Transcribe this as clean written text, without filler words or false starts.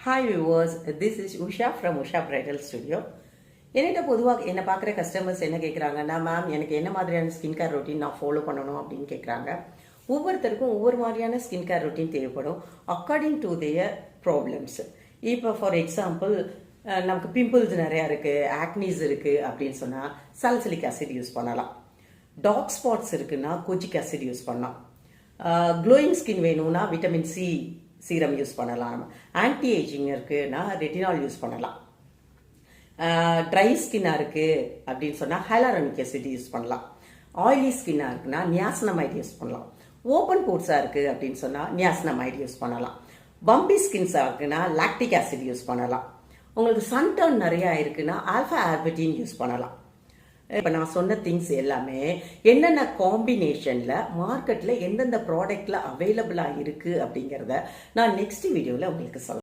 Hi viewers, this is Usha from Usha bridal studio. என்கிட்ட பொதுவாக என்னை பார்க்குற கஸ்டமர்ஸ் என்ன கேட்குறாங்கன்னா, மேம் எனக்கு என்ன மாதிரியான ஸ்கின் கேர் ரொட்டீன் நான் ஃபாலோ பண்ணணும் அப்படின்னு கேட்குறாங்க. ஒவ்வொருத்தருக்கும் ஒவ்வொரு மாதிரியான ஸ்கின் கேர் ரொட்டீன் தேவைப்படும் அக்கார்டிங் டு தியர் ப்ராப்ளம்ஸ். இப்போ ஃபார் எக்ஸாம்பிள், நமக்கு பிம்பிள்ஸ் நிறையா இருக்குது, ஆக்னிஸ் இருக்குது அப்படின்னு சொன்னால் சாலிசிலிக் ஆசிட் யூஸ் பண்ணலாம். டார்க் ஸ்பாட்ஸ் இருக்குன்னா கோஜிக் ஆசிட் யூஸ் பண்ணலாம். க்ளோயிங் ஸ்கின் வேணும்னா விட்டமின் சி சீரம் யூஸ் பண்ணலாம். ஆன்டி ஏஜிங் இருக்குன்னா ரெட்டினால் யூஸ் பண்ணலாம். ட்ரை ஸ்கின்னாக இருக்குது அப்படின்னு சொன்னால் ஹைலரானிக் ஆசிட் யூஸ் பண்ணலாம். ஆயிலி ஸ்கின்னாக இருக்குன்னா நியாசினமைட் யூஸ் பண்ணலாம். ஓப்பன் போர்ட்ஸாக இருக்குது அப்படின்னு சொன்னால் நியாசினமைட் யூஸ் பண்ணலாம். பம்பி ஸ்கின்ஸாக இருக்குன்னா லாக்டிக் ஆசிட் யூஸ் பண்ணலாம். உங்களுக்கு சன் டர்ன் நிறையா இருக்குன்னா ஆல்ஃபா ஆர்பிட்டின் யூஸ் பண்ணலாம். இப்போ நான் சொன்ன திங்ஸ் எல்லாமே என்னென்ன காம்பினேஷனில் மார்க்கெட்டில் எந்தெந்த ப்ராடக்டில் அவைலபிளாக இருக்குது அப்படிங்கிறத நான் நெக்ஸ்ட் வீடியோவில் உங்களுக்கு சொல்கிறேன்.